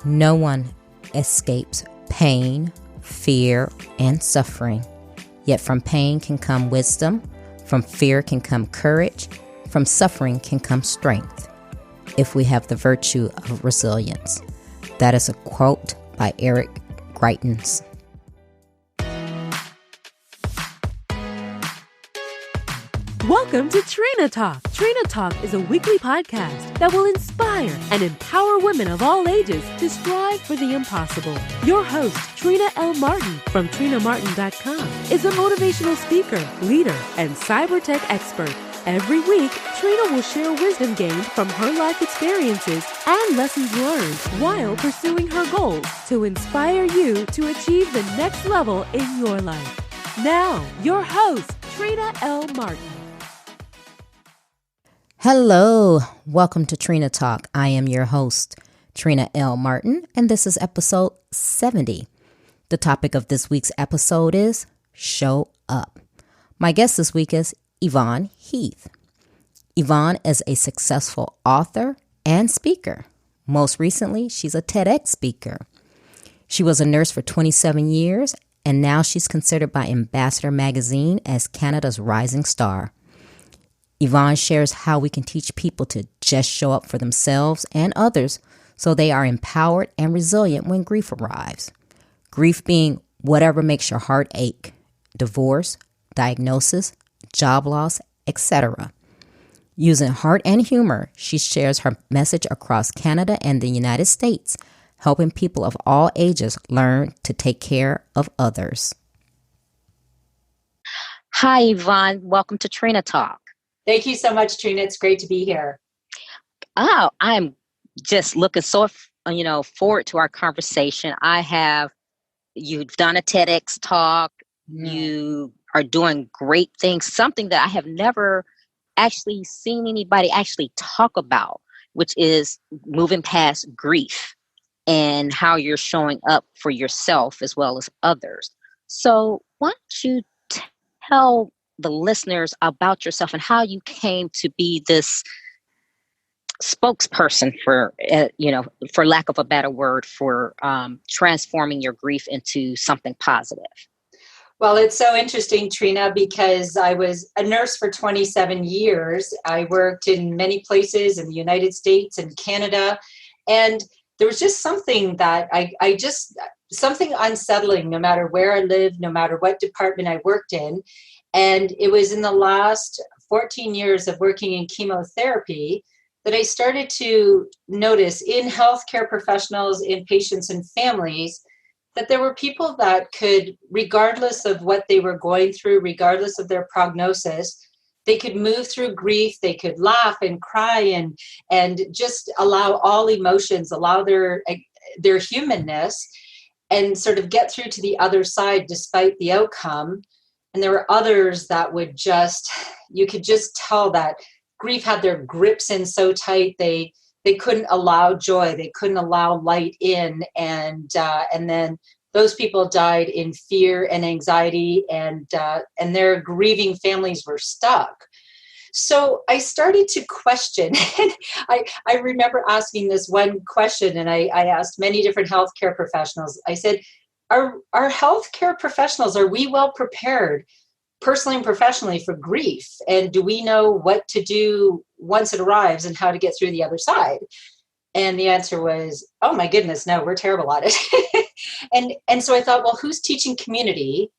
No one escapes pain, fear, and suffering. Yet from pain can come wisdom, from fear can come courage, from suffering can come strength, if we have the virtue of resilience. That is a quote by Eric Greitens. Welcome to Trina Talk. Trina Talk is a weekly podcast that will inspire and empower women of all ages to strive for the impossible. Your host, Trina L. Martin from TrinaMartin.com, is a motivational speaker, leader, and cyber tech expert. Every week, Trina will share wisdom gained from her life experiences and lessons learned while pursuing her goals to inspire you to achieve the next level in your life. Now, your host, Trina L. Martin. Hello, welcome to Trina Talk. I am your host, Trina L. Martin, and this is episode 70. The topic of this week's episode is Show Up. My guest this week is Yvonne Heath. Yvonne is a successful author and speaker. Most recently, she's a TEDx speaker. She was a nurse for 27 years, and now she's considered by Ambassador Magazine as Canada's rising star. Yvonne shares how we can teach people to just show up for themselves and others so they are empowered and resilient when grief arrives. Grief being whatever makes your heart ache: divorce, diagnosis, job loss, etc. Using heart and humor, she shares her message across Canada and the United States, helping people of all ages learn to take care of others. Hi, Yvonne. Welcome to Trina Talk. Thank you so much, Trina. It's great to be here. Oh, I'm just looking so, forward to our conversation. You've done a TEDx talk. You are doing great things, something that I have never actually seen anybody actually talk about, which is moving past grief and how you're showing up for yourself as well as others. So why don't you tell the listeners about yourself and how you came to be this spokesperson for lack of a better word, for transforming your grief into something positive. Well, it's so interesting, Trina, because I was a nurse for 27 years. I worked in many places in the United States and Canada, and there was just something that something unsettling, no matter where I lived, no matter what department I worked in. And it was in the last 14 years of working in chemotherapy that I started to notice in healthcare professionals, in patients and families, that there were people that could, regardless of what they were going through, regardless of their prognosis, they could move through grief, they could laugh and cry and just allow all emotions, allow their humanness, and sort of get through to the other side despite the outcome. And there were others that would you could just tell that grief had their grips in so tight, they couldn't allow joy, they couldn't allow light in. And then those people died in fear and anxiety, and their grieving families were stuck. So I started to question, and I remember asking this one question, and I asked many different healthcare professionals. I said, Are healthcare professionals, are we well prepared personally and professionally for grief? And do we know what to do once it arrives and how to get through the other side? And the answer was, oh my goodness, no, we're terrible at it. And so I thought, well, who's teaching community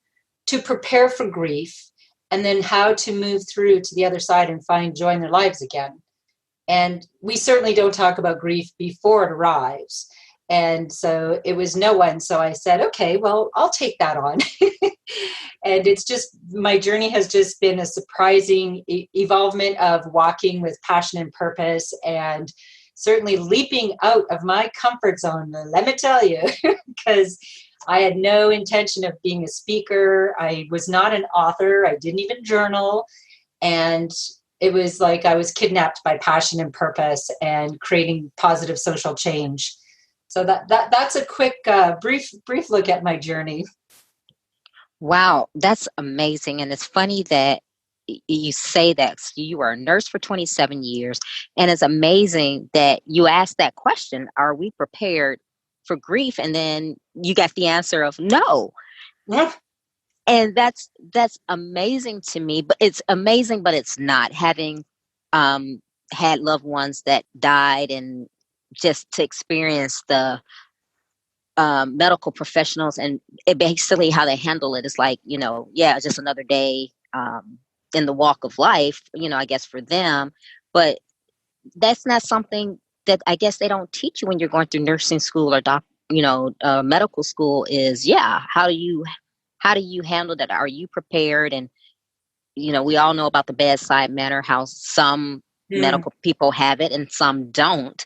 to prepare for grief and then how to move through to the other side and find joy in their lives again? And we certainly don't talk about grief before it arrives. And so it was no one. So I said, okay, well, I'll take that on. And it's just, my journey has just been a surprising evolvement of walking with passion and purpose, and certainly leaping out of my comfort zone, let me tell you, because I had no intention of being a speaker. I was not an author. I didn't even journal. And it was like I was kidnapped by passion and purpose and creating positive social change. So that's a quick, brief look at my journey. Wow, that's amazing. And it's funny that you say that. You were a nurse for 27 years, and it's amazing that you asked that question, are we prepared for grief, and then you got the answer of no. Yeah. And that's amazing to me, but it's amazing, but it's not, having had loved ones that died, and just to experience the medical professionals and it basically how they handle it is like, yeah, just another day in the walk of life, I guess for them. But that's not something that I guess they don't teach you when you're going through nursing school or medical school is, how do you handle that? Are you prepared? And, we all know about the bedside manner, how some medical people have it and some don't.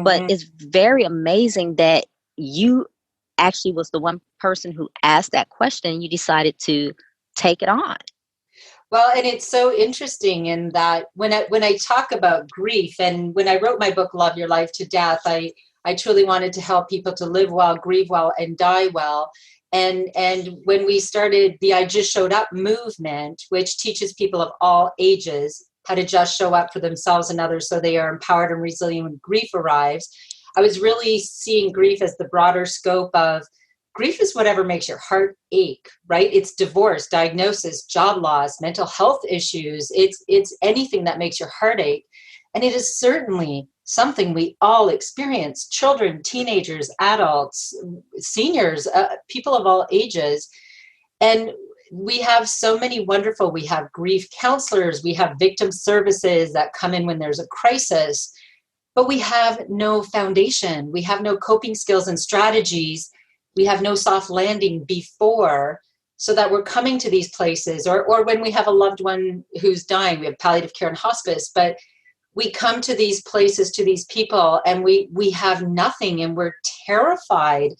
But it's very amazing that you actually was the one person who asked that question and you decided to take it on. Well, and it's so interesting in that when I talk about grief, and when I wrote my book, Love Your Life to Death, I truly wanted to help people to live well, grieve well, and die well. And when we started the I Just Showed Up movement, which teaches people of all ages how to just show up for themselves and others so they are empowered and resilient when grief arrives, I was really seeing grief as the broader scope of grief is whatever makes your heart ache, right? It's divorce, diagnosis, job loss, mental health issues. It's anything that makes your heart ache. And it is certainly something we all experience, children, teenagers, adults, seniors, people of all ages. And we have so many wonderful, we have grief counselors, we have victim services that come in when there's a crisis, but we have no foundation. We have no coping skills and strategies. We have no soft landing before, so that we're coming to these places, or when we have a loved one who's dying, we have palliative care and hospice, but we come to these places, to these people, and we have nothing, and we're terrified,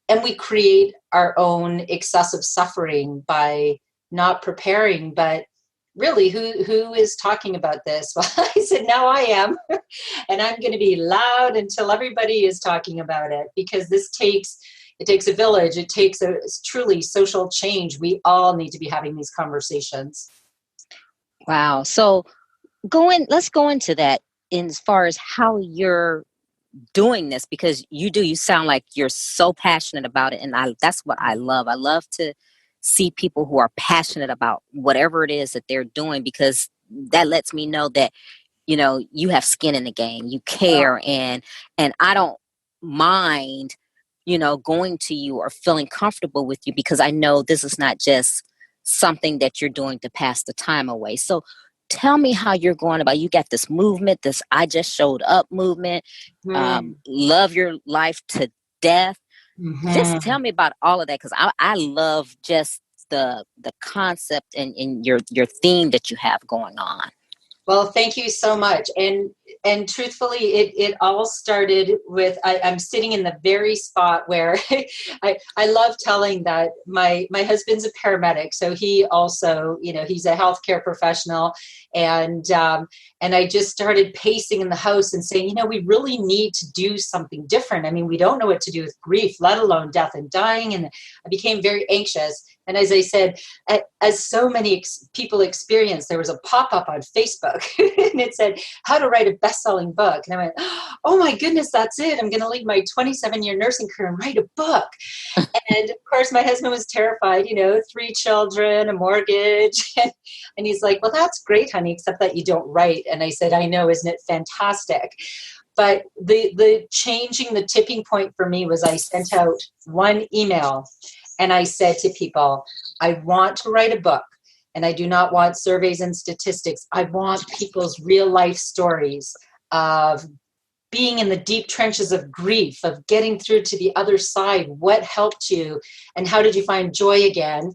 and we create our own excessive suffering by not preparing. But really, who is talking about this? Well, I said, now I am, and I'm going to be loud until everybody is talking about it, because it takes a village. It takes a truly social change. We all need to be having these conversations. Wow. So let's go into that in as far as how you're doing this, because you sound like you're so passionate about it. And that's what I love. I love to see people who are passionate about whatever it is that they're doing, because that lets me know that, you have skin in the game, you care. And I don't mind, going to you or feeling comfortable with you, because I know this is not just something that you're doing to pass the time away. So tell me how you're going about, you got this movement, this I Just Showed Up movement, Love Your Life to Death. Just tell me about all of that, because I love just the concept and your theme that you have going on. Well, thank you so much. And truthfully, it all started with, I'm sitting in the very spot where I love telling that my husband's a paramedic. So he also, he's a healthcare professional. And I just started pacing in the house and saying, we really need to do something different. I mean, we don't know what to do with grief, let alone death and dying. And I became very anxious. And as I said, as so many people experience, there was a pop-up on Facebook and it said, how to write a best-selling book. And I went, oh my goodness, that's it. I'm going to leave my 27-year nursing career and write a book. And of course, my husband was terrified, 3 children, a mortgage. And he's like, well, that's great, honey, except that you don't write. And I said, I know, isn't it fantastic? But the changing the tipping point for me was I sent out one email. And I said to people, I want to write a book, and I do not want surveys and statistics. I want people's real life stories of being in the deep trenches of grief, of getting through to the other side. What helped you, and how did you find joy again?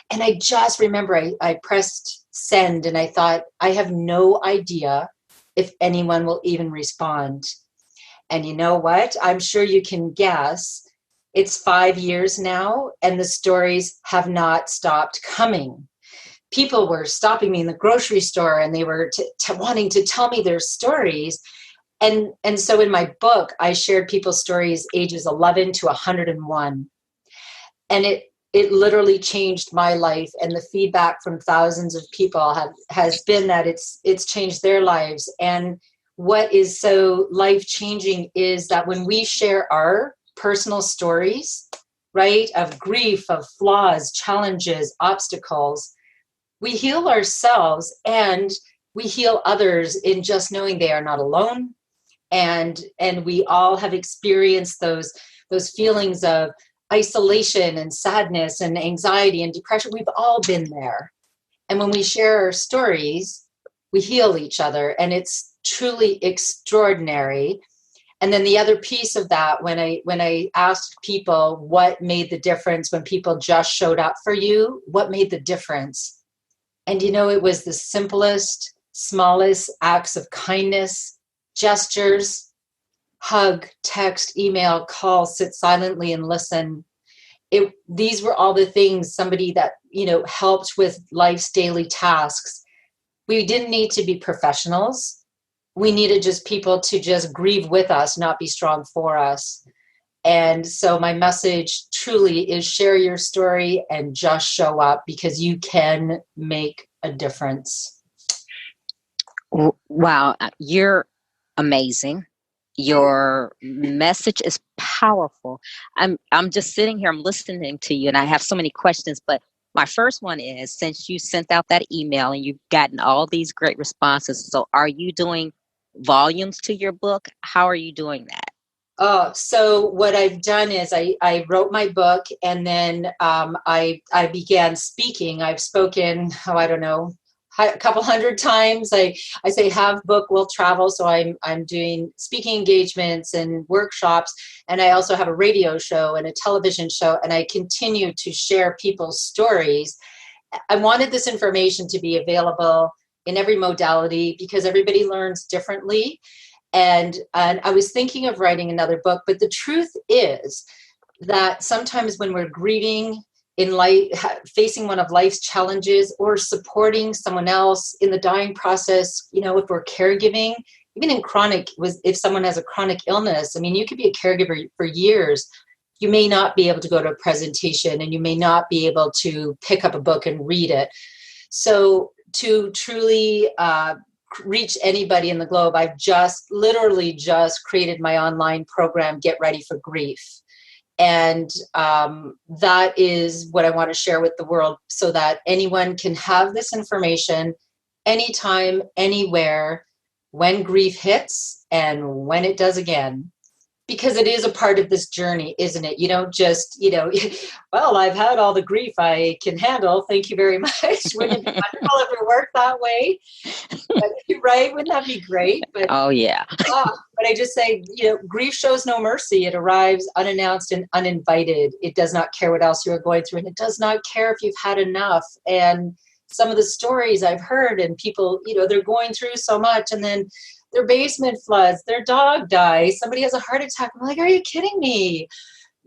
And I just remember I pressed send, and I thought, I have no idea if anyone will even respond. And you know what? I'm sure you can guess. It's 5 years now, and the stories have not stopped coming. People were stopping me in the grocery store, and they were wanting to tell me their stories. And so in my book, I shared people's stories ages 11 to 101. And it literally changed my life. And the feedback from thousands of people has been that it's changed their lives. And what is so life-changing is that when we share our personal stories, right, of grief, of flaws, challenges, obstacles, we heal ourselves and we heal others in just knowing they are not alone. And we all have experienced those feelings of isolation and sadness and anxiety and depression. We've all been there. And when we share our stories, we heal each other, and it's truly extraordinary. And then the other piece of that, when I asked people what made the difference when people just showed up for you, what made the difference? And it was the simplest, smallest acts of kindness, gestures, hug, text, email, call, sit silently and listen. These were all the things, somebody that, helped with life's daily tasks. We didn't need to be professionals. We needed just people to just grieve with us, not be strong for us. And so my message truly is share your story and just show up, because you can make a difference. Wow, you're amazing. Your message is powerful. I'm just sitting here, I'm listening to you, and I have so many questions, but my first one is, since you sent out that email and you've gotten all these great responses, so are you doing volumes to your book? How are you doing that? Oh, so what I've done is I wrote my book, and then I began speaking. I've spoken, I don't know, a couple hundred times. I say have book will travel. So I'm doing speaking engagements and workshops, and I also have a radio show and a television show, and I continue to share people's stories. I wanted this information to be available in every modality because everybody learns differently. And I was thinking of writing another book, but the truth is that sometimes when we're grieving in life, facing one of life's challenges, or supporting someone else in the dying process, if we're caregiving, even in if someone has a chronic illness, I mean, you could be a caregiver for years. You may not be able to go to a presentation, and you may not be able to pick up a book and read it. So to truly reach anybody in the globe, I've literally just created my online program, Get Ready for Grief. And that is what I want to share with the world, so that anyone can have this information anytime, anywhere, when grief hits and when it does again. Because it is a part of this journey, isn't it? You don't just, well, I've had all the grief I can handle. Thank you very much. Wouldn't it be wonderful if it worked that way? But, right? Wouldn't that be great? But, oh, yeah. But I just say, grief shows no mercy. It arrives unannounced and uninvited. It does not care what else you are going through, and it does not care if you've had enough. And some of the stories I've heard, and people, they're going through so much, and then their basement floods, their dog dies, somebody has a heart attack. I'm like, are you kidding me?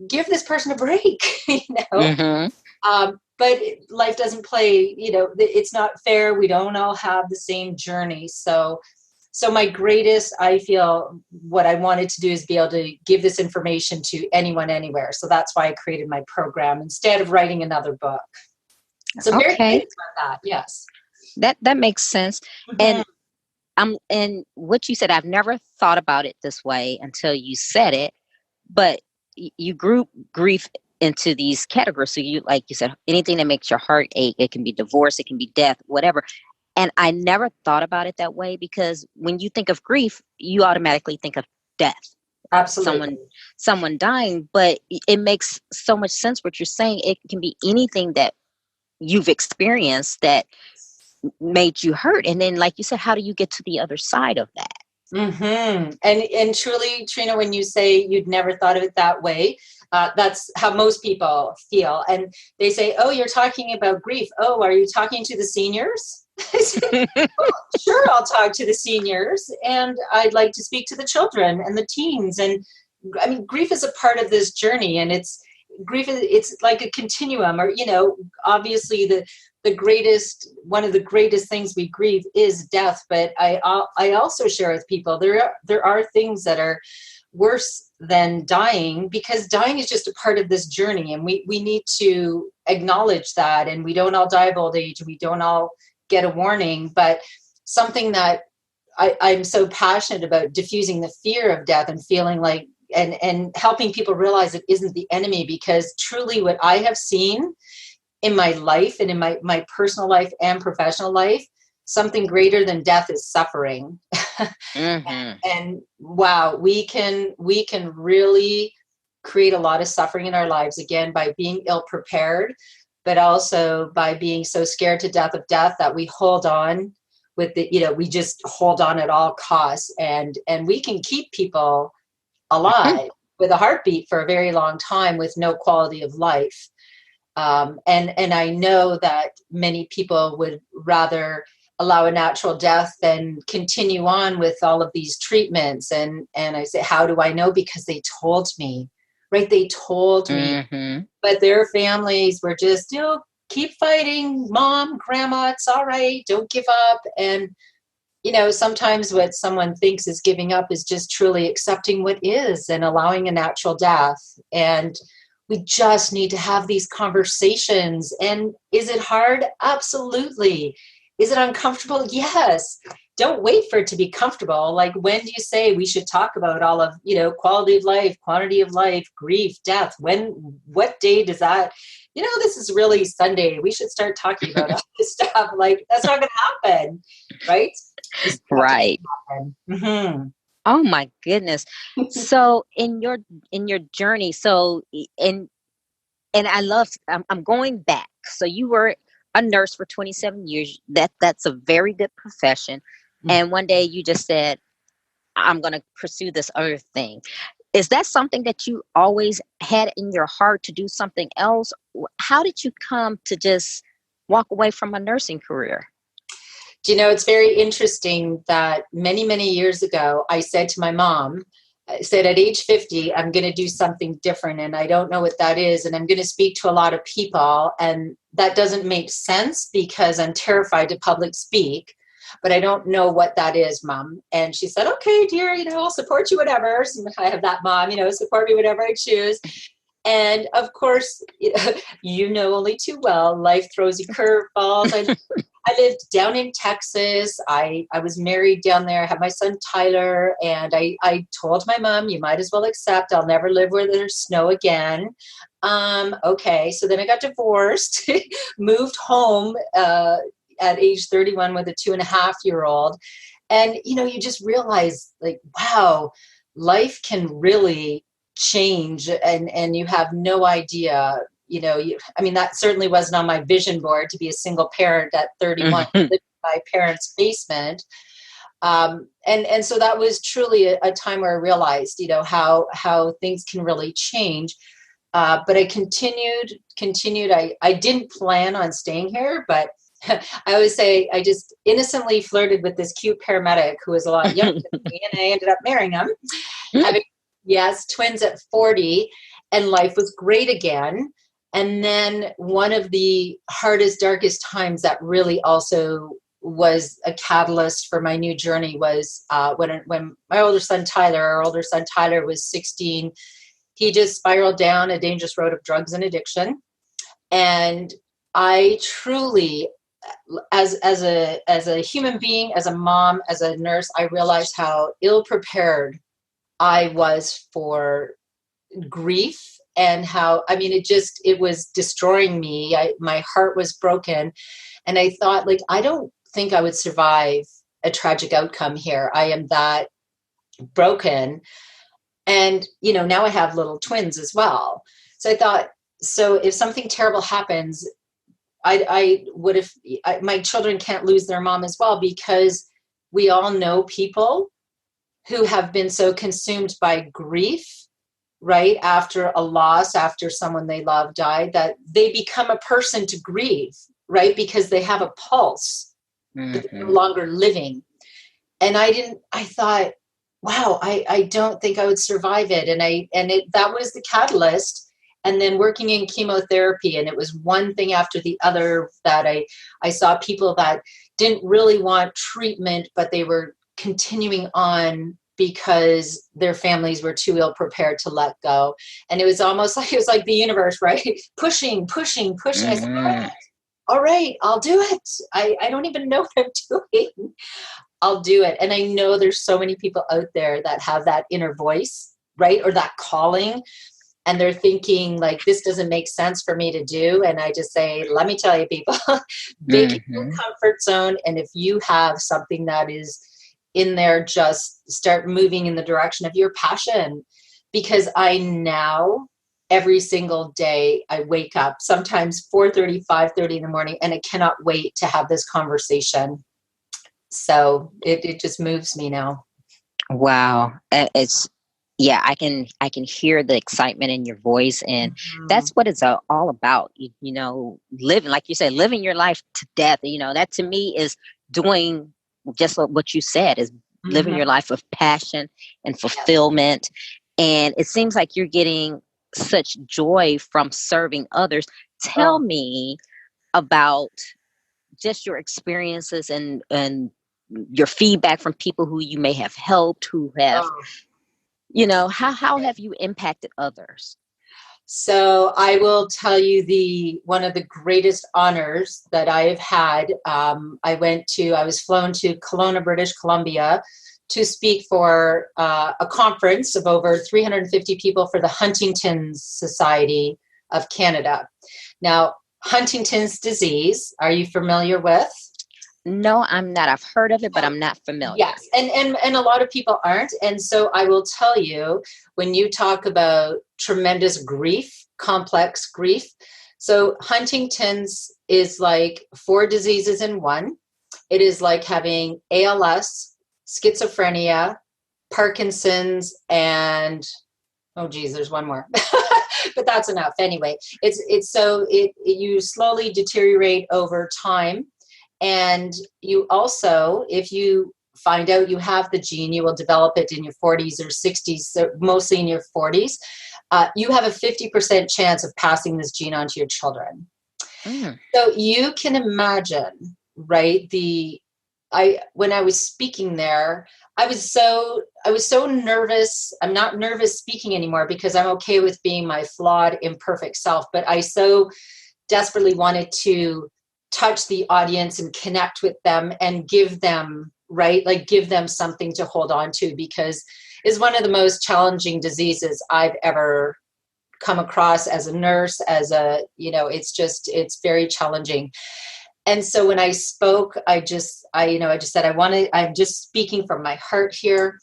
Give this person a break, Mm-hmm. But life doesn't play, it's not fair. We don't all have the same journey. So my greatest, I feel, what I wanted to do is be able to give this information to anyone, anywhere. So that's why I created my program instead of writing another book. So very excited about that. Yes. That makes sense. Mm-hmm. And what you said, I've never thought about it this way until you said it, but you group grief into these categories. So you, like you said, anything that makes your heart ache, it can be divorce, it can be death, whatever. And I never thought about it that way, because when you think of grief, you automatically think of death. Absolutely. Someone dying, but it makes so much sense what you're saying. It can be anything that you've experienced that made you hurt. And then, like you said, how do you get to the other side of that? Mm-hmm. And truly, Trina, when you say you'd never thought of it that way, that's how most people feel. And they say, oh, you're talking about grief. Oh, are you talking to the seniors? I say, oh, sure, I'll talk to the seniors. And I'd like to speak to the children and the teens. And I mean, grief is a part of this journey, and it's like a continuum, or, obviously one of the greatest things we grieve is death. But I also share with people, there are things that are worse than dying, because dying is just a part of this journey, and we need to acknowledge that. And we don't all die of old age, and we don't all get a warning. But something that I'm so passionate about, diffusing the fear of death and feeling like and helping people realize it isn't the enemy, because truly what I have seen in my life and in my personal life and professional life, something greater than death is suffering. Mm-hmm. And wow, we can really create a lot of suffering in our lives, again, by being ill prepared, but also by being so scared to death of death that we hold on with the, we just hold on at all costs, and we can keep people alive with a heartbeat for a very long time with no quality of life. And I know that many people would rather allow a natural death than continue on with all of these treatments. And I say, how do I know? Because they told me, right? They told me, but their families were just, keep fighting, mom, grandma, it's all right. Don't give up. And, sometimes what someone thinks is giving up is just truly accepting what is and allowing a natural death. And we just need to have these conversations. And is it hard? Absolutely. Is it uncomfortable? Yes. Don't wait for it to be comfortable. Like, when do you say we should talk about all of, quality of life, quantity of life, grief, death? What day does that, this is really Sunday. We should start talking about all this stuff. Like, that's not going to happen. Right? Right. Mm-hmm. Oh my goodness. So in your journey, and I'm going back. So you were a nurse for 27 years. That's a very good profession. Mm-hmm. And one day you just said, I'm going to pursue this other thing. Is that something that you always had in your heart to do something else? How did you come to just walk away from a nursing career? Do you know, it's very interesting that many, many years ago, I said to my mom, I said, at age 50, I'm going to do something different, and I don't know what that is. And I'm going to speak to a lot of people. And that doesn't make sense because I'm terrified to public speak, but I don't know what that is, Mom. And she said, okay, dear, I'll support you, whatever. So I have that mom, support me, whatever I choose. And of course, only too well, life throws you curveballs. I lived down in Texas. I was married down there. I had my son, Tyler. And I told my mom, you might as well accept. I'll never live where there's snow again. Okay. So then I got divorced, moved home at age 31 with a 2.5-year-old. And, you just realize, like, wow, life can really change, and you have no idea. That certainly wasn't on my vision board to be a single parent at 31, living in my parents' basement. And so that was truly a time where I realized, how things can really change. But I continued. I didn't plan on staying here, but I always say I just innocently flirted with this cute paramedic who was a lot younger than me, and I ended up marrying him. Having, yes, twins at 40, and life was great again. And then one of the hardest, darkest times that really also was a catalyst for my new journey was when our older son Tyler was 16. He just spiraled down a dangerous road of drugs and addiction. And I truly, as a human being, as a mom, as a nurse, I realized how ill prepared I was for grief, and how, it was destroying me. My heart was broken. And I thought, like, I don't think I would survive a tragic outcome here. I am that broken. And, now I have little twins as well. So I thought, so if something terrible happens, my children can't lose their mom as well, because we all know people who have been so consumed by grief, right, after a loss, after someone they love died, that they become a person to grieve, right, because they have a pulse, but they're no longer living. And I thought, wow, I don't think I would survive it. That was the catalyst. And then working in chemotherapy, and it was one thing after the other that I saw people that didn't really want treatment, but they were continuing on because their families were too ill prepared to let go. And it was almost like, the universe, right? pushing. I said, all right, I'll do it. I don't even know what I'm doing. I'll do it. And I know there's so many people out there that have that inner voice right? Or that calling. And they're thinking like, this doesn't make sense for me to do. And I just say, let me tell you, people, vacate your comfort zone. And if you have something that is in there, just start moving in the direction of your passion. Because I now, every single day, I wake up sometimes 4:30, 5:30 in the morning, and I cannot wait to have this conversation. So it just moves me now. Wow. Yeah, I can hear the excitement in your voice, and that's what it's all about. You know, living, like you said, living your life to death. You know, that to me is doing just what you said, is living your life of passion and fulfillment. And it seems like you're getting such joy from serving others. Tell me about just your experiences and your feedback from people who you may have helped, who have, you know, how have you impacted others? So I will tell you one of the greatest honors that I've had. I was flown to Kelowna, British Columbia to speak for a conference of over 350 people for the Huntington's Society of Canada. Now, Huntington's disease, are you familiar with? No, I'm not. I've heard of it, but I'm not familiar. Yes, and a lot of people aren't. And so I will tell you, when you talk about tremendous grief, complex grief, so Huntington's is like 4 diseases in one. It is like having ALS, schizophrenia, Parkinson's, and there's one more. But that's enough. Anyway, you slowly deteriorate over time. And you also, if you find out you have the gene, you will develop it in your 40s or 60s, so mostly in your 40s. You have a 50% chance of passing this gene on to your children. So you can imagine, right? When I was speaking there, I was so nervous. I'm not nervous speaking anymore because I'm okay with being my flawed, imperfect self. But I so desperately wanted to touch the audience and connect with them and give them, right? Like give them something to hold on to, because it's one of the most challenging diseases I've ever come across as a nurse, it's very challenging. And so when I spoke, I just said, I'm just speaking from my heart here.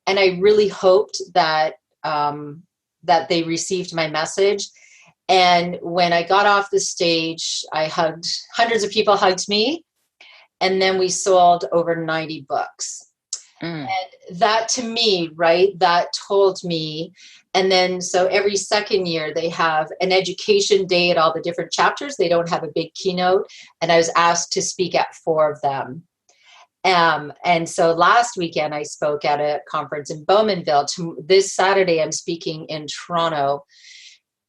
And I really hoped that they received my message. And when I got off the stage, hundreds of people hugged me. And then we sold over 90 books. And that to me, right, that told me. And then so every second year they have an education day at all the different chapters. They don't have a big keynote. And I was asked to speak at 4 of them. And so last weekend I spoke at a conference in Bowmanville. This Saturday I'm speaking in Toronto.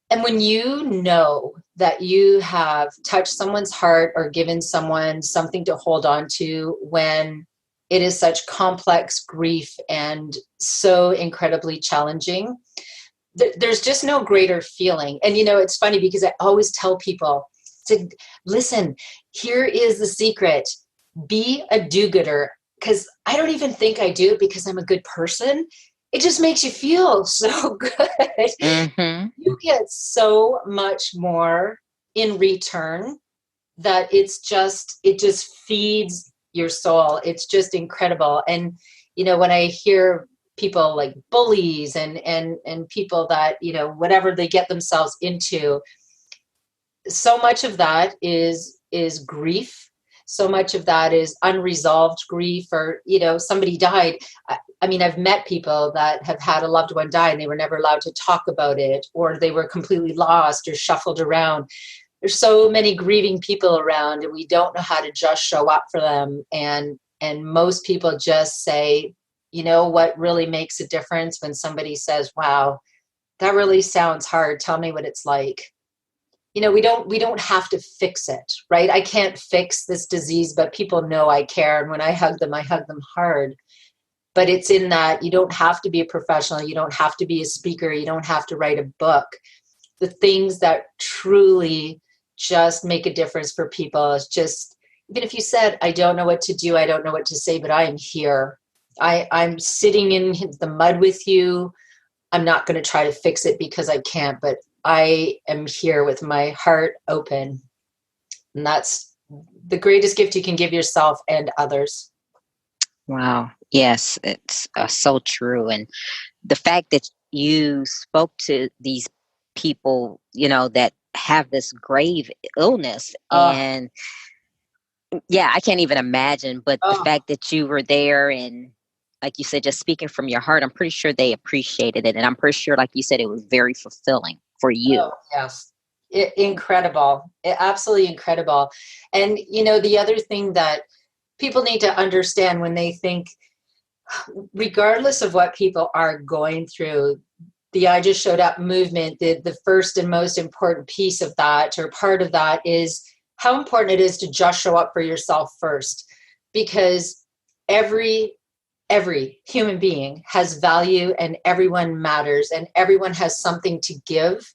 And when you know that you have touched someone's heart or given someone something to hold on to when it is such complex grief and so incredibly challenging, there's just no greater feeling. And, it's funny because I always tell people to listen, here is the secret. Be a do-gooder, because I don't even think I do it because I'm a good person. It just makes you feel so good. You get so much more in return that it just feeds your soul. It's just incredible. And, when I hear people like bullies and people that, whatever they get themselves into, so much of that is grief. So much of that is unresolved grief, or, somebody died. I've met people that have had a loved one die and they were never allowed to talk about it, or they were completely lost or shuffled around. There's so many grieving people around, and we don't know how to just show up for them. And most people just say, what really makes a difference when somebody says, wow, that really sounds hard. Tell me what it's like. We don't have to fix it, right? I can't fix this disease, but people know I care. And when I hug them hard. But it's in that you don't have to be a professional. You don't have to be a speaker. You don't have to write a book. The things that truly just make a difference for people is just, even if you said, I don't know what to do, I don't know what to say, but I am here. I'm sitting in the mud with you. I'm not going to try to fix it because I can't, but I am here with my heart open. And that's the greatest gift you can give yourself and others. Wow. Yes, it's so true. And the fact that you spoke to these people, that have this grave illness, Oh, and yeah, I can't even imagine, but the oh, fact that you were there and like you said, just speaking from your heart, I'm pretty sure they appreciated it. And I'm pretty sure, like you said, it was very fulfilling for you. yes. Incredible. Absolutely incredible. And, the other thing that people need to understand when they think, regardless of what people are going through, the I Just Showed Up movement, the first and most important piece of that, or part of that, is how important it is to just show up for yourself first. Because every human being has value, and everyone matters, and everyone has something to give.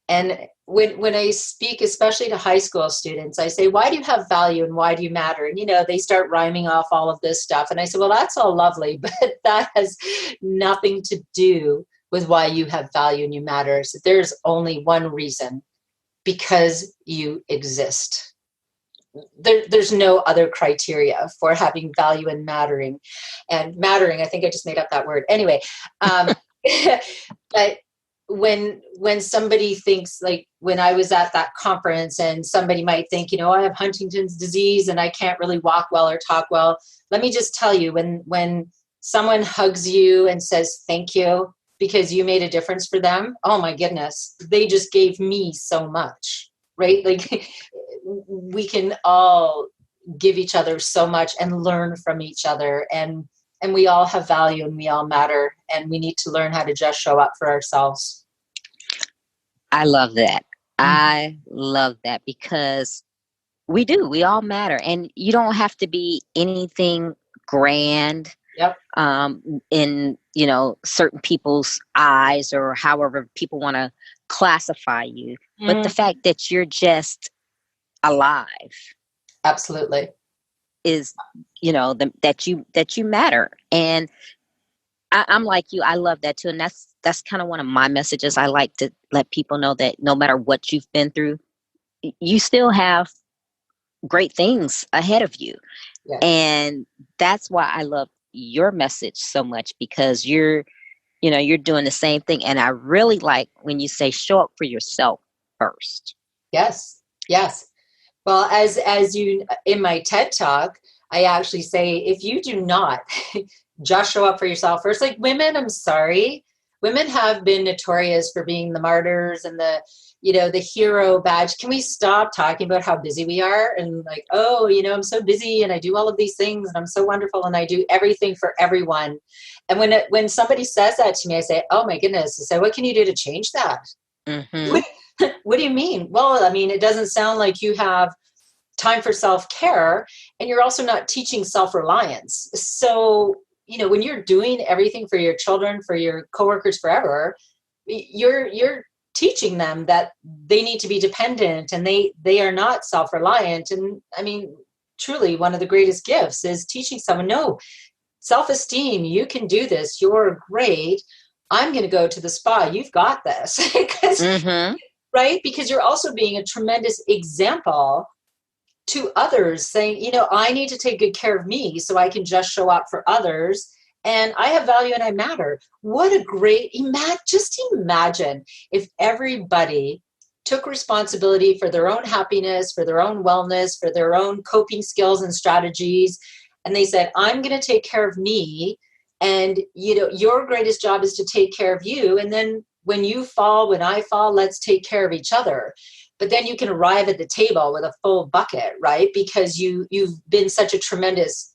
And when I speak, especially to high school students, I say, why do you have value and why do you matter? And, they start rhyming off all of this stuff. And I say, well, that's all lovely, but that has nothing to do with why you have value and you matter. So there's only one reason: because you exist. There's no other criteria for having value and mattering. And mattering, I think I just made up that word. Anyway, but when somebody thinks, like when I was at that conference and somebody might think, I have Huntington's disease and I can't really walk well or talk well. Let me just tell you, when someone hugs you and says thank you because you made a difference for them, oh my goodness, they just gave me so much, right? Like we can all give each other so much and learn from each other, and we all have value and we all matter, and we need to learn how to just show up for ourselves. I love that. I love that because we all matter, and you don't have to be anything grand. Yep. In certain people's eyes, or however people want to classify you, but the fact that you're just alive, absolutely, is that you matter. And I'm like you. I love that too, and that's kind of one of my messages. I like to let people know that no matter what you've been through, you still have great things ahead of you. yes. And that's why I love your message so much, because you're doing the same thing. And I really like when you say show up for yourself first. Yes. Well, as you, in my TED talk, I actually say, if you do not just show up for yourself first, like women, I'm sorry, women have been notorious for being the martyrs and the hero badge. Can we stop talking about how busy we are? And like, oh, I'm so busy and I do all of these things and I'm so wonderful and I do everything for everyone. And when somebody says that to me, I say, oh my goodness. I say, what can you do to change that? Mm-hmm. What do you mean? Well, I mean, it doesn't sound like you have time for self-care, and you're also not teaching self-reliance. So, when you're doing everything for your children, for your coworkers, forever, you're teaching them that they need to be dependent and they are not self-reliant. And I mean, truly, one of the greatest gifts is teaching someone, no, self-esteem, you can do this, you're great. I'm going to go to the spa. You've got this. Right? Because you're also being a tremendous example to others, saying, I need to take good care of me so I can just show up for others. And I have value and I matter. What a great, just imagine if everybody took responsibility for their own happiness, for their own wellness, for their own coping skills and strategies. And they said, I'm going to take care of me. And, your greatest job is to take care of you. And then when you fall, when I fall, let's take care of each other. But then you can arrive at the table with a full bucket, right? Because you've been such a tremendous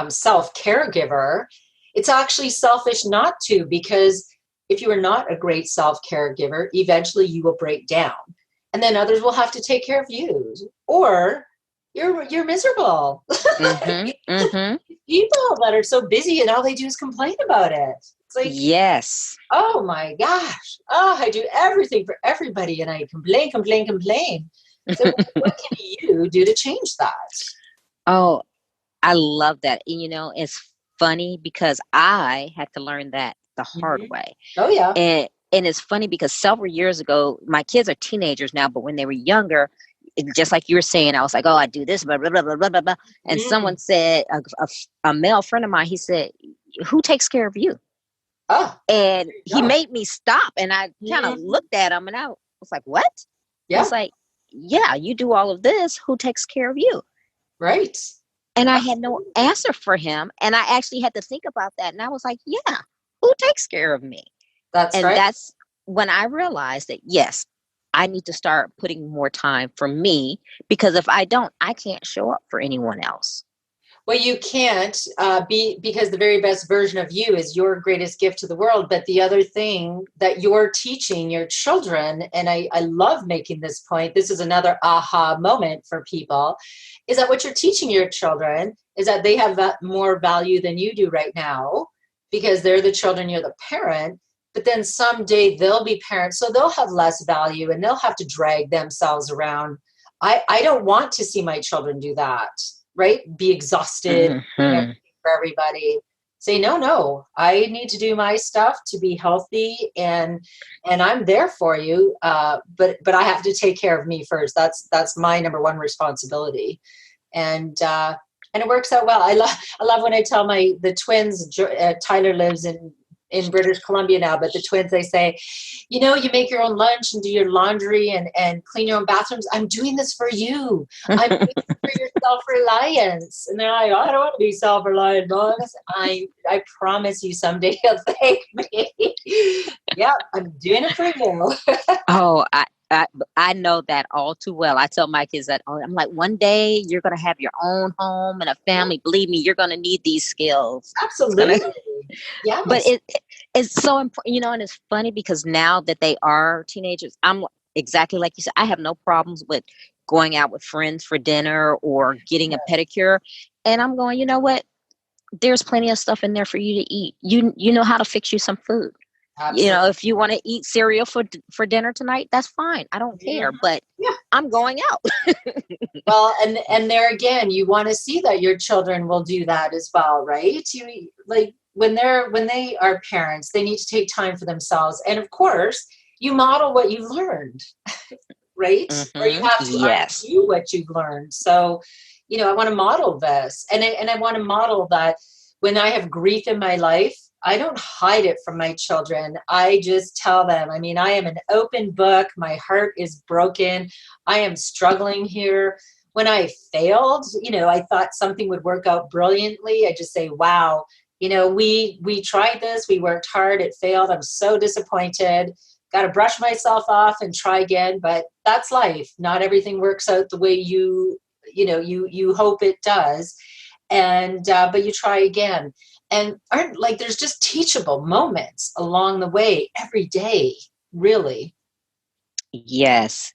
self-caregiver. It's actually selfish not to, because if you are not a great self-caregiver, eventually you will break down. And then others will have to take care of you. Or you're miserable. People that are so busy and all they do is complain about it. It's like, yes. Oh my gosh. Oh, I do everything for everybody and I complain. So what can you do to change that? Oh, I love that. And, it's funny because I had to learn that the hard way. Oh, yeah. And it's funny because several years ago, my kids are teenagers now, but when they were younger, just like you were saying, I was like, oh, I do this, blah, blah, blah, blah, blah, blah, blah. And someone said, a male friend of mine, he said, who takes care of you? Oh, and he made me stop. And I kind of looked at him and I was like, what? Yeah. It's like, yeah, you do all of this. Who takes care of you? Right. And I had no answer for him. And I actually had to think about that. And I was like, yeah, who takes care of me? That's and that's when I realized that, yes, I need to start putting more time for me, because if I don't, I can't show up for anyone else. Well, you can't because the very best version of you is your greatest gift to the world. But the other thing that you're teaching your children, and I love making this point, this is another aha moment for people, is that what you're teaching your children is that they have more value than you do right now, because they're the children, you're the parent. But then someday they'll be parents, so they'll have less value and they'll have to drag themselves around. I don't want to see my children do that. Right? Be exhausted for everybody. Say, no, I need to do my stuff to be healthy, and I'm there for you. But I have to take care of me first. That's my number one responsibility. And it works out well. I love when I tell the twins, Tyler lives in British Columbia now, but the twins, they say, you make your own lunch and do your laundry and clean your own bathrooms. I'm doing this for you. I'm doing this for your self-reliance. And they're like, oh, I don't want to be self-reliant, Mom. I promise you someday you'll thank me. Yeah, I'm doing it for you. Oh, I know that all too well. I tell my kids that I'm like, one day you're going to have your own home and a family. Believe me, you're going to need these skills. Absolutely. Yeah. But it's so important, and it's funny because now that they are teenagers, I'm exactly like you said, I have no problems with going out with friends for dinner or getting a pedicure. And I'm going, you know what? There's plenty of stuff in there for you to eat. You know how to fix you some food. Absolutely. If you want to eat cereal for dinner tonight, that's fine. I don't care, but I'm going out. Well, and there again, you want to see that your children will do that as well, right? You like when they are parents, they need to take time for themselves. And of course, you model what you've learned, right? Mm-hmm. Or you have to undo what you've learned. So, I want to model this. And I want to model that when I have grief in my life, I don't hide it from my children. I just tell them, I am an open book. My heart is broken. I am struggling here. When I failed, I thought something would work out brilliantly. I just say, wow, we tried this. We worked hard. It failed. I'm so disappointed. Got to brush myself off and try again. But that's life. Not everything works out the way you hope it does. And but you try again. And there's just teachable moments along the way every day, really. Yes.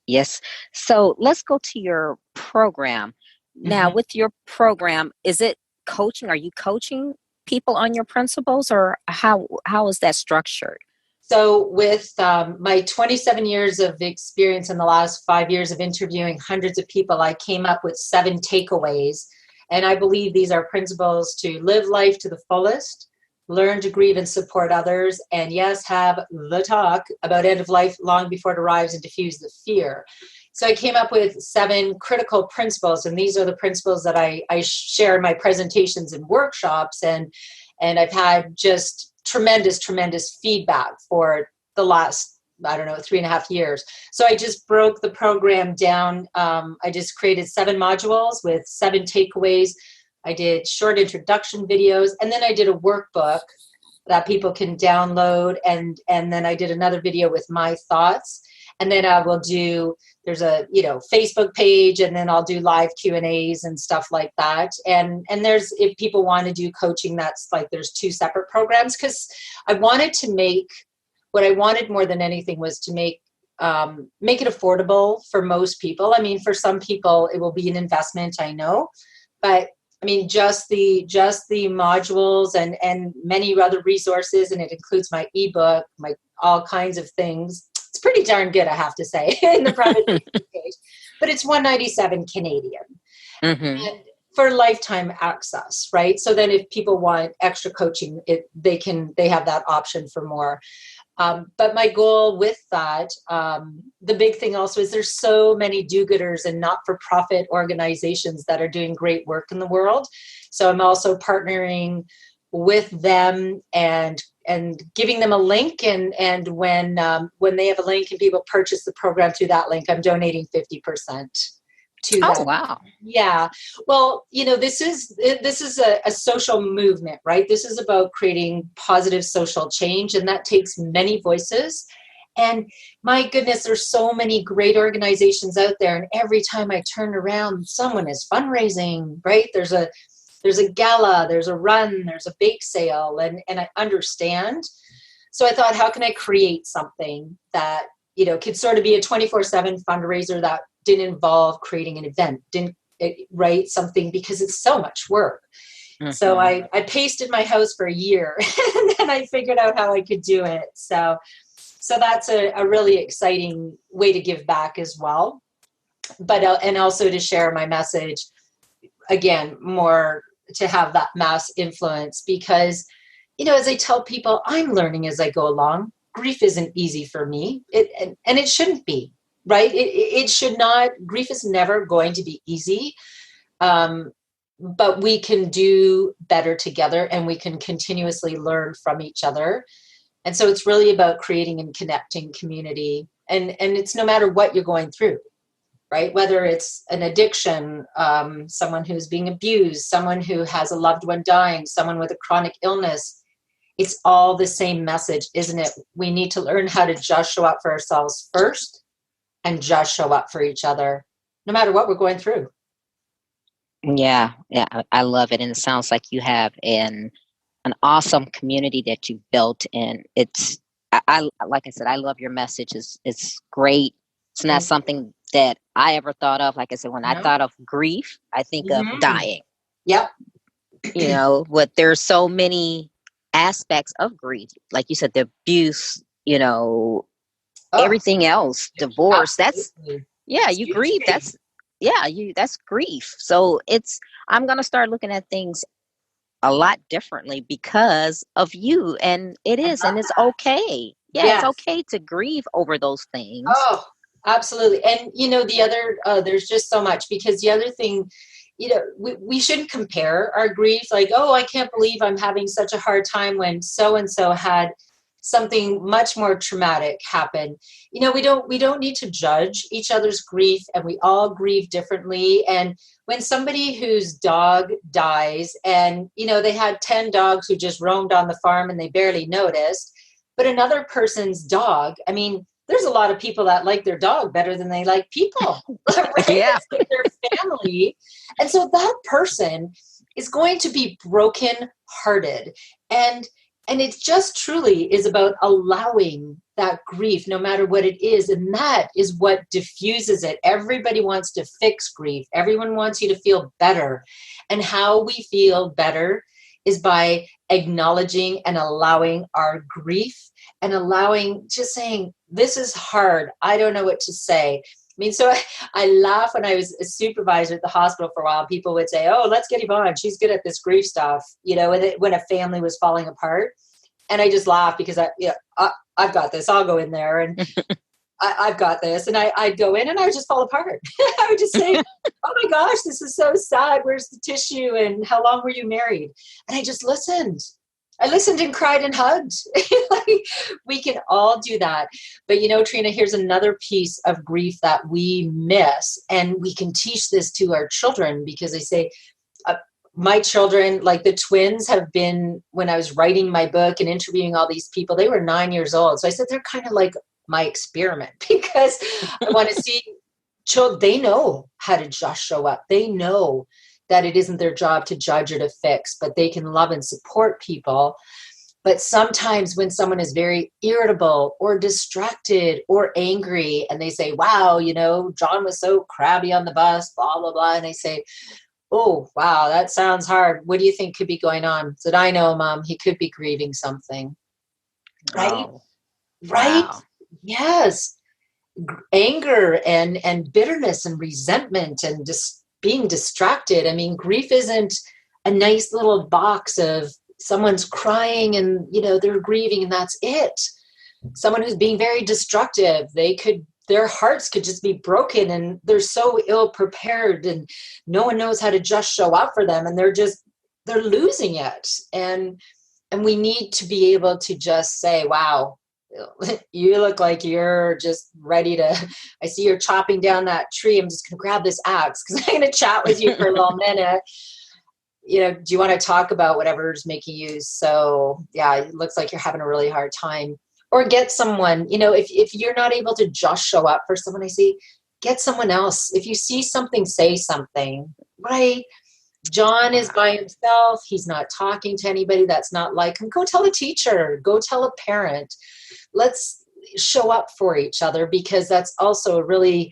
So let's go to your program. Now, with your program, is it coaching? Are you coaching people on your principles, or how is that structured? So with my 27 years of experience in the last 5 years of interviewing hundreds of people, I came up with 7 takeaways. And I believe these are principles to live life to the fullest, learn to grieve and support others, and yes, have the talk about end of life long before it arrives and diffuse the fear. So I came up with 7 critical principles, and these are the principles that I share in my presentations and workshops, and I've had just tremendous feedback for the last 3.5 years. So I just broke the program down. I just created 7 modules with 7 takeaways. I did short introduction videos, and then I did a workbook that people can download. And then I did another video with my thoughts. And then I will there's a, Facebook page, and then I'll do live Q&As and stuff like that. And there's, if people want to do coaching, that's there's 2 separate programs, because what I wanted more than anything was to make it affordable for most people. For some people it will be an investment, I know, but just the modules and many other resources, and it includes my ebook, my all kinds of things. It's pretty darn good, I have to say, in the private page, but it's $197 Canadian. And for lifetime access, right? So then if people want extra coaching, they have that option for more. But my goal with that, the big thing also is there's so many do-gooders and not-for-profit organizations that are doing great work in the world. So I'm also partnering with them and giving them a link. And when they have a link and people purchase the program through that link, I'm donating 50% to Oh, them. wow. Yeah. Well, this is a social movement, right? This is about creating positive social change, and that takes many voices. And my goodness, there's so many great organizations out there. And every time I turn around, someone is fundraising, right? There's a gala, there's a run, there's a bake sale, and I understand. So I thought, how can I create something that, could sort of be a 24/7 fundraiser that didn't involve creating an event, write something, because it's so much work. Mm-hmm. So I pasted my house for a year and then I figured out how I could do it. So that's a really exciting way to give back as well. But, and also to share my message, again, more to have that mass influence, because, as I tell people, I'm learning as I go along. Grief isn't easy for me, and it shouldn't be, right? It should not. Grief is never going to be easy, but we can do better together, and we can continuously learn from each other. And so it's really about creating and connecting community, and it's no matter what you're going through, right? Whether it's an addiction, someone who's being abused, someone who has a loved one dying, someone with a chronic illness, it's all the same message, isn't it? We need to learn how to just show up for ourselves first and just show up for each other, no matter what we're going through. Yeah, I love it. And it sounds like you have an awesome community that you've built. And it's, I like I said, I love your message. It's great. It's not something that I ever thought of. Like I said, when I thought of grief, I think of dying. Yep. But there's so many aspects of grief. Like you said, the abuse, everything else, divorce, absolutely. You grieve. That's grief. So I'm going to start looking at things a lot differently because of you. And it is, and it's okay. It's okay to grieve over those things. Oh, absolutely. And, the other, there's just so much, because the other thing, we shouldn't compare our grief. Like, oh, I can't believe I'm having such a hard time when so-and-so had something much more traumatic happen. We don't need to judge each other's grief, and we all grieve differently. And when somebody whose dog dies, and, they had 10 dogs who just roamed on the farm and they barely noticed, but another person's dog, I mean, there's a lot of people that like their dog better than they like people. Right? Yeah. It's like their family. And so that person is going to be broken-hearted. And it just truly is about allowing that grief, no matter what it is. And that is what diffuses it. Everybody wants to fix grief. Everyone wants you to feel better. And how we feel better is by acknowledging and allowing our grief, and just saying, this is hard. I don't know what to say. I mean, so I laugh. When I was a supervisor at the hospital for a while, people would say, oh, let's get Yvonne. She's good at this grief stuff, when a family was falling apart. And I just laugh because I've got this. I'll go in there and I've got this. And I'd go in and I would just fall apart. I would just say, oh my gosh, this is so sad. Where's the tissue? And how long were you married? And I just listened. I listened and cried and hugged. We can all do that. But, Trina, here's another piece of grief that we miss. And we can teach this to our children, because they say, my children, like the twins, have been, when I was writing my book and interviewing all these people, they were 9 years old. So I said, they're kind of like my experiment, because I want to see children. They know how to just show up. They know that it isn't their job to judge or to fix, but they can love and support people. But sometimes when someone is very irritable or distracted or angry, and they say, wow, John was so crabby on the bus, blah, blah, blah. And I say, oh, wow, that sounds hard. What do you think could be going on? I said, I know, Mom, he could be grieving something. Right? Oh, right? Wow. Yes. Anger and bitterness and resentment and just being distracted. I mean, grief isn't a nice little box of someone's crying and, they're grieving and that's it. Someone who's being very destructive, their hearts could just be broken and they're so ill prepared and no one knows how to just show up for them. And they're losing it. And we need to be able to just say, wow, you look like you're just ready to, I see you're chopping down that tree. I'm just going to grab this axe because I'm going to chat with you for a little minute. Do you want to talk about whatever's making you so, it looks like you're having a really hard time. Or get someone, if you're not able to just show up for someone, I see, get someone else. If you see something, say something, right? John is by himself. He's not talking to anybody that's not like him. Go tell a teacher. Go tell a parent. Let's show up for each other, because that's also a really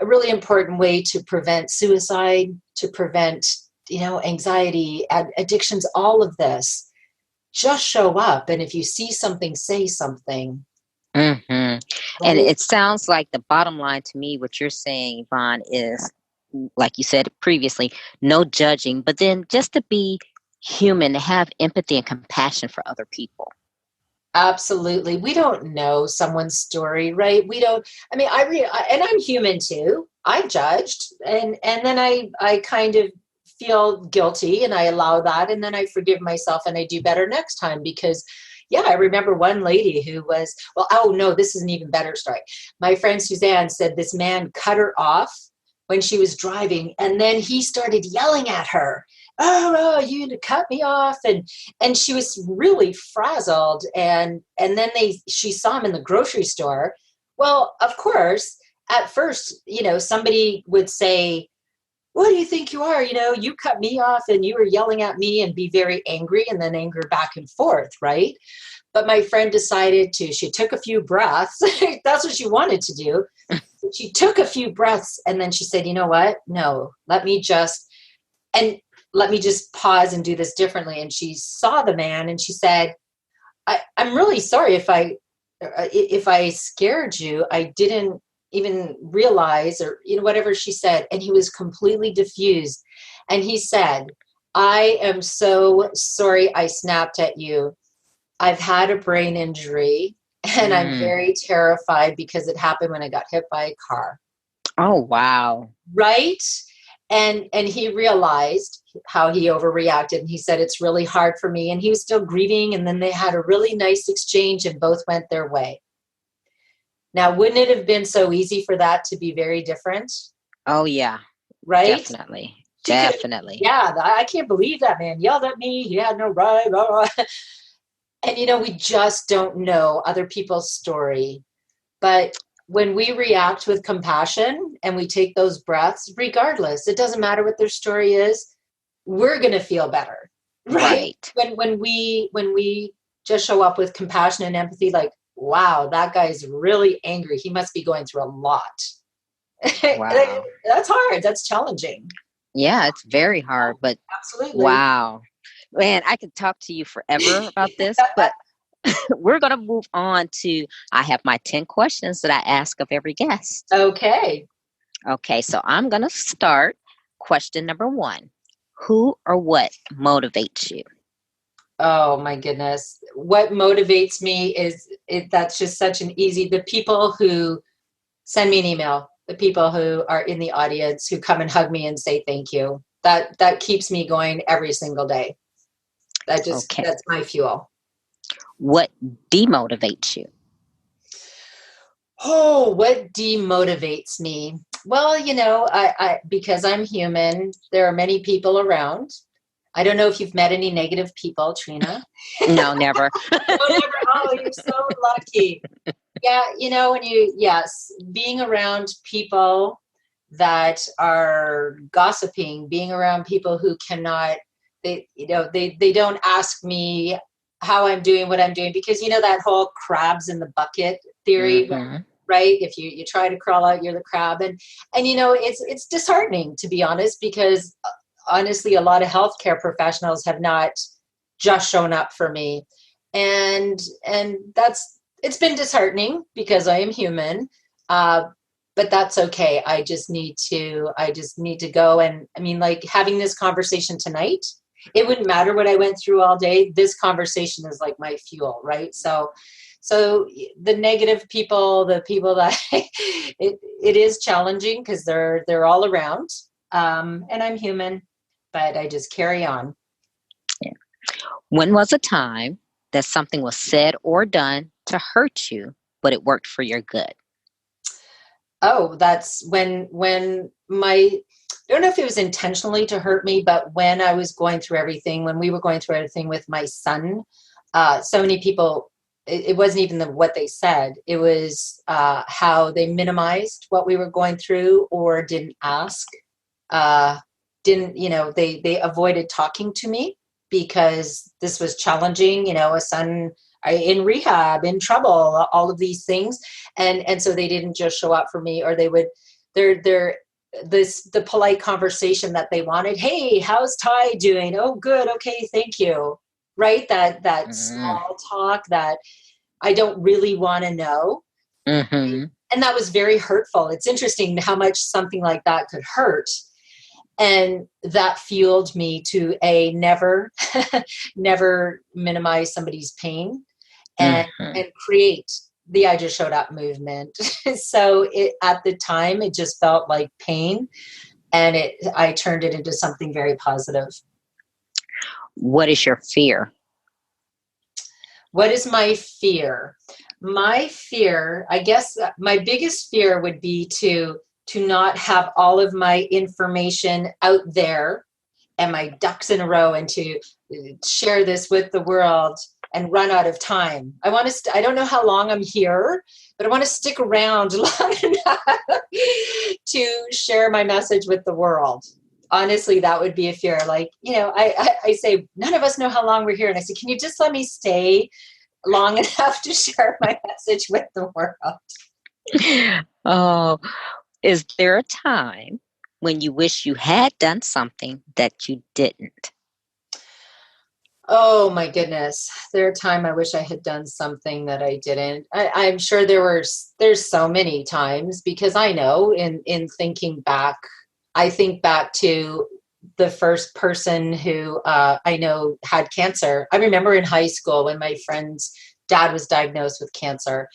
important way to prevent suicide, to prevent, anxiety, addictions, all of this. Just show up. And if you see something, say something. Mm-hmm. Right? And it sounds like the bottom line to me, what you're saying, Yvonne, is, like you said previously, no judging, but then just to be human, to have empathy and compassion for other people. Absolutely. We don't know someone's story, right? We don't, and I'm human too. I judged and then I kind of feel guilty and I allow that. And then I forgive myself and I do better next time because I remember one lady who was, this is an even better story. My friend Suzanne said this man cut her off when she was driving. And then he started yelling at her. Oh, you cut me off. And she was really frazzled. And then she saw him in the grocery store. Well, of course, at first, somebody would say, what do you think you are? You cut me off and you were yelling at me, and be very angry and then anger back and forth, right? But my friend decided she took a few breaths. That's what she wanted to do. She took a few breaths and then she said, you know what? No, let me just pause and do this differently. And she saw the man and she said, I'm really sorry if I scared you. I didn't even realize, or whatever she said. And he was completely diffused. And he said, I am so sorry I snapped at you. I've had a brain injury and I'm very terrified because it happened when I got hit by a car. Oh, wow. Right? And he realized how he overreacted. And he said, it's really hard for me. And he was still grieving. And then they had a really nice exchange and both went their way. Now, wouldn't it have been so easy for that to be very different? Oh, yeah. Right? Definitely. Definitely. I can't believe that man yelled at me. He had no right. Blah, blah. And, we just don't know other people's story. But when we react with compassion and we take those breaths, regardless, it doesn't matter what their story is, we're going to feel better. Right. When we just show up with compassion and empathy, like, wow, that guy's really angry. He must be going through a lot. Wow. That's hard. That's challenging. Yeah, it's very hard, but absolutely. Wow. Man, I could talk to you forever about this, but we're going to move on to, I have my 10 questions that I ask of every guest. Okay, so I'm going to start. Question number 1. Who or what motivates you? Oh my goodness. What motivates me is that's just such an easy, the people who send me an email, the people who are in the audience who come and hug me and say thank you. That keeps me going every single day. That's my fuel. What demotivates you? Oh, what demotivates me? Well, I because I'm human, there are many people around. I don't know if you've met any negative people, Trina. No, never. No, never. Oh, you're so lucky. Yeah, being around people that are gossiping, being around people who cannot, they don't ask me how I'm doing, what I'm doing, because that whole crabs in the bucket theory, right? If you try to crawl out, you're the crab. And it's disheartening, to be honest, because honestly, a lot of healthcare professionals have not just shown up for me. And it's been disheartening because I am human. But but that's okay. I just need to go. And I mean, like having this conversation tonight, it wouldn't matter what I went through all day. This conversation is like my fuel, right? So the negative people, the people that it is challenging because they're all around. And I'm human, but I just carry on. Yeah. When was a time that something was said or done to hurt you, but it worked for your good? Oh, that's when I don't know if it was intentionally to hurt me, but when I was going through everything, when we were going through everything with my son, so many people, it wasn't even what they said. It was how they minimized what we were going through or didn't ask. They avoided talking to me because this was challenging, a son in rehab, in trouble, all of these things. And so they didn't just show up for me, or they would, the polite conversation that they wanted. Hey, how's Ty doing? Oh, good. Okay. Thank you. Right. That small talk that I don't really want to know. Mm-hmm. And that was very hurtful. It's interesting how much something like that could hurt. And that fueled me to never minimize somebody's pain and create the I Just Showed Up movement. So at the time, it just felt like pain, and I turned it into something very positive. What is your fear? What is my fear? My fear, I guess my biggest fear would be to not have all of my information out there and my ducks in a row, and to share this with the world and run out of time. I don't know how long I'm here, but I want to stick around long enough to share my message with the world. Honestly, that would be a fear. Like, I say, none of us know how long we're here. And I say, can you just let me stay long enough to share my message with the world? Oh, is there a time when you wish you had done something that you didn't? Oh my goodness. There are times I wish I had done something that I didn't. I'm sure there's so many times, because I know in thinking back, I think back to the first person who I know had cancer. I remember in high school when my friend's dad was diagnosed with cancer.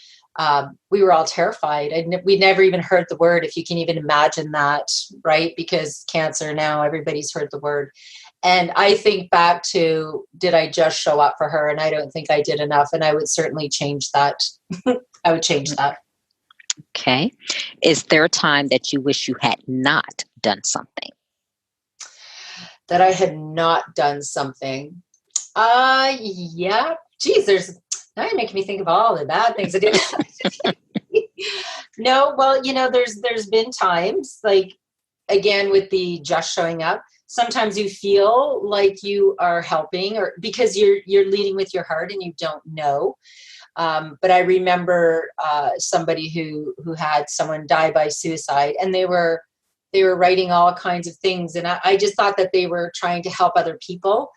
We were all terrified. We never even heard the word, if you can even imagine that, right? Because cancer, now everybody's heard the word. And I think back to, did I just show up for her? And I don't think I did enough. And I would certainly change that. I would change that. Okay. Is there a time that you wish you had not done something? That I had not done something? Yeah. Geez, now you're making me think of all the bad things I did. No, well, there's been times, like, again, with the just showing up, sometimes you feel like you are helping, or because you're leading with your heart and you don't know. But I remember somebody who had someone die by suicide, and they were writing all kinds of things. And I just thought that they were trying to help other people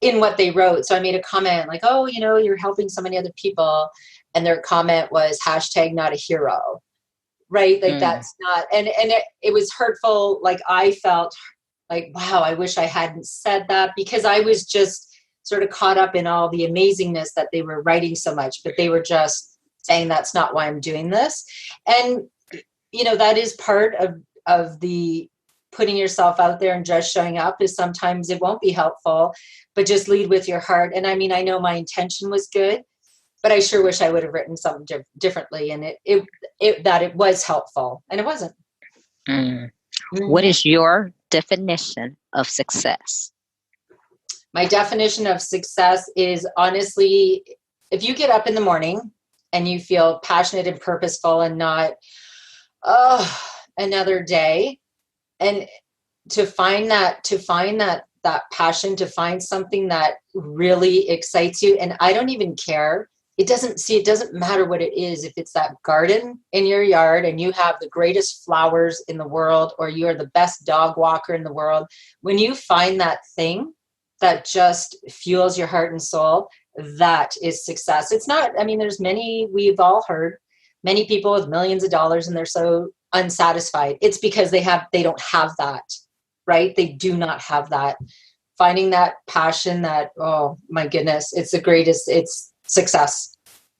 in what they wrote. So I made a comment like, oh, you're helping so many other people. And their comment was #not a hero. Right. Like that's not, and it was hurtful. Like I felt like, wow, I wish I hadn't said that, because I was just sort of caught up in all the amazingness that they were writing so much, but they were just saying, that's not why I'm doing this. And, that is part of the putting yourself out there and just showing up, is sometimes it won't be helpful, but just lead with your heart. And I mean, I know my intention was good, but I sure wish I would have written something differently, and it was helpful, and it wasn't. What is your definition of success? My definition of success is, honestly, if you get up in the morning and you feel passionate and purposeful, and not, another day, and to find that passion, to find something that really excites you. And I don't even care. It doesn't matter what it is. If it's that garden in your yard and you have the greatest flowers in the world, or you are the best dog walker in the world, when you find that thing that just fuels your heart and soul, that is success. It's not, I mean, we've all heard many people with millions of dollars, and they're so unsatisfied. It's because they don't have that, right? They do not have that. Finding that passion, that, oh my goodness, it's the greatest. It's success,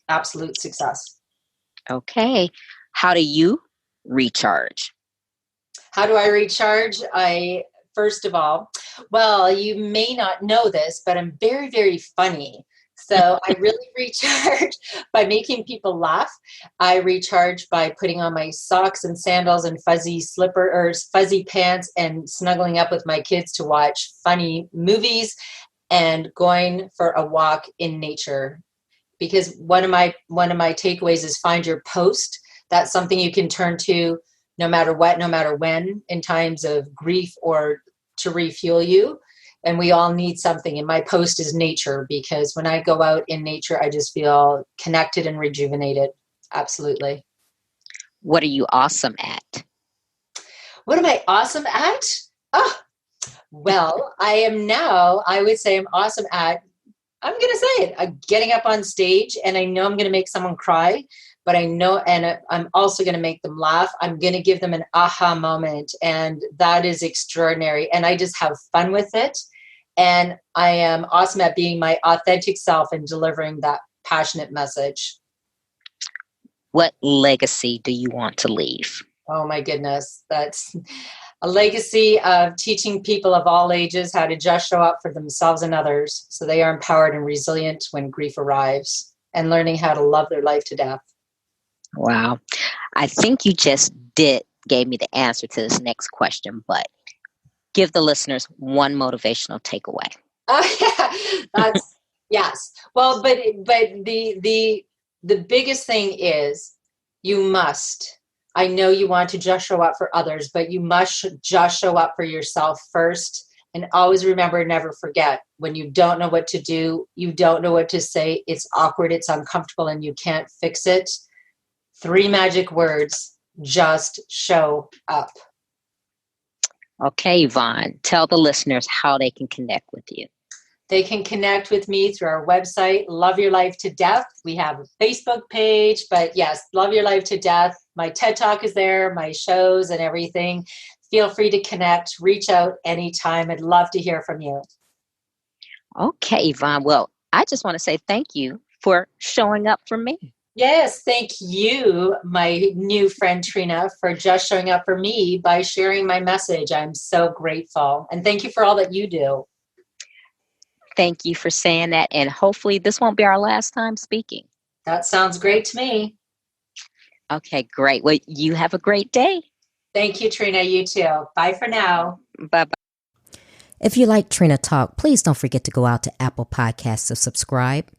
absolute success. Okay. How do you recharge? How do I recharge? First of all, well, you may not know this, but I'm very, very funny. So I really recharge by making people laugh. I recharge by putting on my socks and sandals and fuzzy fuzzy pants and snuggling up with my kids to watch funny movies and going for a walk in nature. Because one of my takeaways is find your post. That's something you can turn to no matter what, no matter when, in times of grief or to refuel you. And we all need something. And my post is nature, because when I go out in nature, I just feel connected and rejuvenated. Absolutely. What are you awesome at? What am I awesome at? Oh, well, I would say I'm awesome at, I'm going to say it, getting up on stage, and I know I'm going to make someone cry, but I know, and I'm also going to make them laugh. I'm going to give them an aha moment, and that is extraordinary. And I just have fun with it. And I am awesome at being my authentic self and delivering that passionate message. What legacy do you want to leave? Oh my goodness. That's a legacy of teaching people of all ages how to just show up for themselves and others so they are empowered and resilient when grief arrives, and learning how to love their life to death. Wow. I think you just gave me the answer to this next question, but give the listeners one motivational takeaway. That's yes. Well, but the biggest thing is you must. I know you want to just show up for others, but you must just show up for yourself first. And always remember, never forget, when you don't know what to do, you don't know what to say, it's awkward, it's uncomfortable, and you can't fix it. 3 magic words: just show up. Okay, Yvonne, tell the listeners how they can connect with you. They can connect with me through our website, Love Your Life to Death. We have a Facebook page, but yes, Love Your Life to Death. My TED Talk is there, my shows and everything. Feel free to connect, reach out anytime. I'd love to hear from you. Okay, Yvonne. Well, I just want to say thank you for showing up for me. Yes, thank you, my new friend Trina, for just showing up for me by sharing my message. I'm so grateful. And thank you for all that you do. Thank you for saying that. And hopefully this won't be our last time speaking. That sounds great to me. Okay, great. Well, you have a great day. Thank you, Trina. You too. Bye for now. Bye-bye. If you like Trina Talk, please don't forget to go out to Apple Podcasts to subscribe.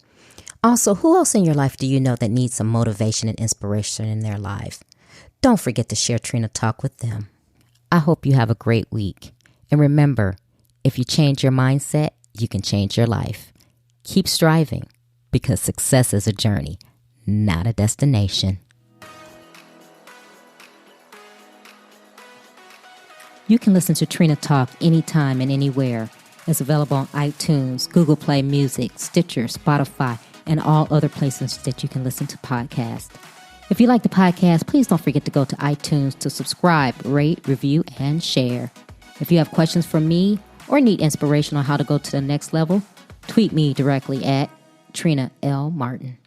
Also, who else in your life do you know that needs some motivation and inspiration in their life? Don't forget to share Trina Talk with them. I hope you have a great week. And remember, if you change your mindset, you can change your life. Keep striving, because success is a journey, not a destination. You can listen to Trina Talk anytime and anywhere. It's available on iTunes, Google Play Music, Stitcher, Spotify, and all other places that you can listen to podcasts. If you like the podcast, please don't forget to go to iTunes to subscribe, rate, review, and share. If you have questions for me or need inspiration on how to go to the next level, tweet me directly at Trina L. Martin.